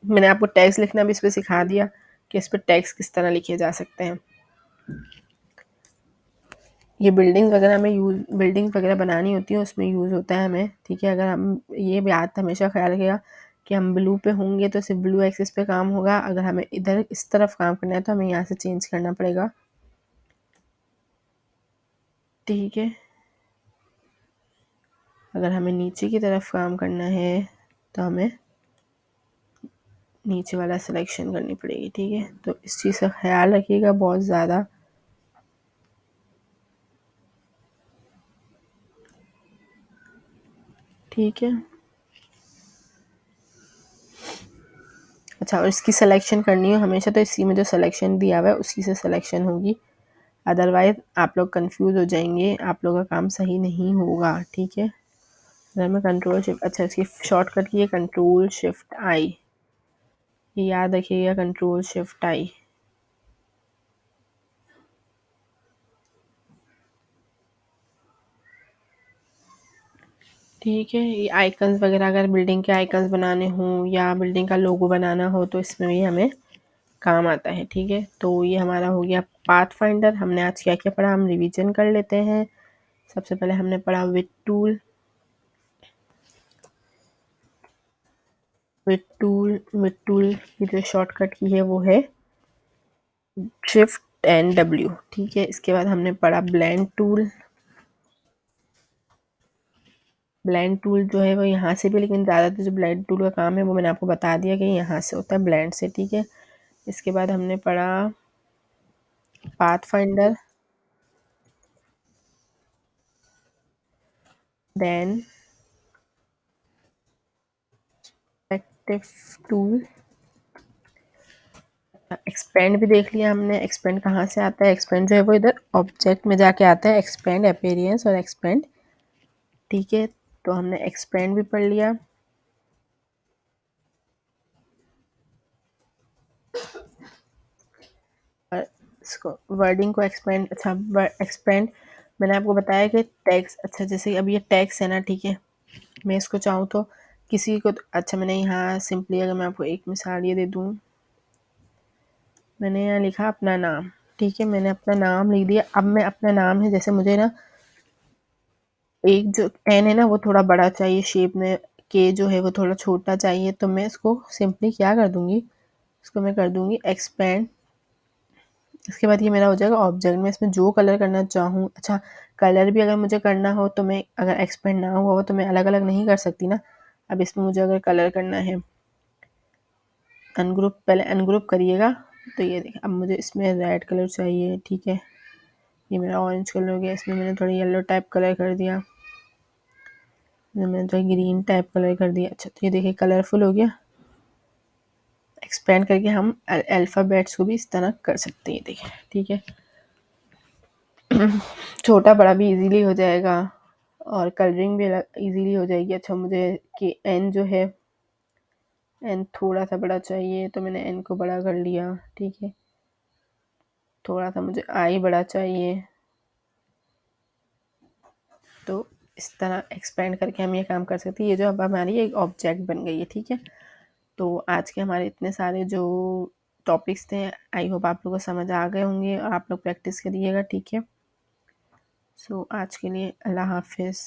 मैंने आपको टैग्स लिखना भी इस पर सिखा दिया कि इस पर टैग्स किस तरह लिखे जा सकते हैं। ये बिल्डिंग्स वगैरह में बिल्डिंग्स वगैरह बनानी होती है, उसमें यूज़ होता है हमें, ठीक है। अगर हम ये बात हमेशा ख्याल रखिएगा कि हम ब्लू पे होंगे तो सिर्फ ब्लू एक्सिस पे काम होगा, अगर हमें इधर इस तरफ काम करना है तो हमें यहाँ से चेंज करना पड़ेगा, ठीक है। अगर हमें नीचे की तरफ काम करना है तो हमें नीचे वाला सिलेक्शन करनी पड़ेगी, ठीक है। तो इस चीज़ का ख्याल रखिएगा बहुत ज़्यादा। ठीक है। अच्छा, और इसकी सिलेक्शन करनी है हमेशा तो इसी में जो सिलेक्शन दिया हुआ है उसी से सिलेक्शन होगी, अदरवाइज आप लोग कंफ्यूज हो जाएंगे, आप लोगों का काम सही नहीं होगा, ठीक है। अगर मैं कंट्रोल शिफ्ट, अच्छा इसकी शॉर्टकट की है कंट्रोल शिफ्ट आई, ये याद रखिएगा, कंट्रोल शिफ्ट आई। ठीक है। ये आइकन्स वगैरह अगर बिल्डिंग के आइकन्स बनाने हों या बिल्डिंग का लोगो बनाना हो तो इसमें भी हमें काम आता है, ठीक है। तो ये हमारा हो गया पाथ फाइंडर। हमने आज क्या क्या पढ़ा, हम रिवीजन कर लेते हैं। सबसे पहले हमने पढ़ा विथ टूल। विथ टूल की जो शॉर्टकट की है वो है शिफ्ट एंड डब्ल्यू, ठीक है। इसके बाद हमने पढ़ा ब्लेंड टूल। ब्लेंड टूल जो है वो यहाँ से भी, लेकिन ज़्यादातर जो ब्लेंड टूल का काम है वो मैंने आपको बता दिया कि यहाँ से होता है, ब्लेंड से, ठीक है। इसके बाद हमने पढ़ा path finder, then active tool. Expand भी देख लिया हमने, एक्सपेंड कहाँ से आता है, एक्सपेंड जो है वो इधर ऑब्जेक्ट में जाके आता है, एक्सपेंड अपीयरेंस और एक्सपेंड, ठीक है। तो हमने एक्सपेंड भी पढ़ लिया। और इसको वर्डिंग को एक्सपेंड, अच्छा एक्सपेंड मैंने आपको बताया कि टैक्स, अच्छा जैसे अब ये टैक्स है ना, ठीक है। मैं इसको चाहूँ तो किसी को अच्छा मैंने यहाँ सिंपली अगर मैं आपको एक मिसाल ये दे दूँ, मैंने यहाँ लिखा अपना नाम, ठीक है। मैंने अपना नाम लिख दिया। अब मैं अपना नाम है, जैसे मुझे ना एक जो एन है ना वो थोड़ा बड़ा चाहिए शेप में, के जो है वो थोड़ा छोटा चाहिए, तो मैं इसको सिंपली क्या कर दूंगी, इसको मैं कर दूंगी एक्सपेंड। इसके बाद ये मेरा हो जाएगा ऑब्जेक्ट। में इसमें जो कलर करना चाहूँ, अच्छा कलर भी अगर मुझे करना हो तो मैं, अगर एक्सपेंड ना हुआ हो तो मैं अलग अलग नहीं कर सकती ना। अब इसमें मुझे अगर कलर करना है, अनग्रुप, पहले अनग्रुप करिएगा। तो ये देखिए अब मुझे इसमें रेड कलर चाहिए, ठीक है। ये मेरा ऑरेंज कलर हो गया, इसमें मैंने थोड़ा येलो टाइप कलर कर दिया, मैंने तो ग्रीन टाइप कलर कर दिया। अच्छा तो ये देखिए कलरफुल हो गया। एक्सपेंड करके हम अल्फ़ाबेट्स को भी इस तरह कर सकते हैं, देखिए, ठीक है। छोटा बड़ा भी इजीली हो जाएगा और कलरिंग भी इजीली हो जाएगी। अच्छा मुझे कि एन जो है, एन थोड़ा सा बड़ा चाहिए तो मैंने एन को बड़ा कर लिया, ठीक है। थोड़ा सा मुझे आई बड़ा चाहिए, तो इस तरह एक्सपेंड करके हम ये काम कर सकते हैं। ये जो अब हमारी एक ऑब्जेक्ट बन गई है, ठीक है। तो आज के हमारे इतने सारे जो टॉपिक्स थे, आई होप आप लोगों को समझ आ गए होंगे और आप लोग प्रैक्टिस करिएगा, ठीक है। सो आज के लिए अल्लाह हाफिज़।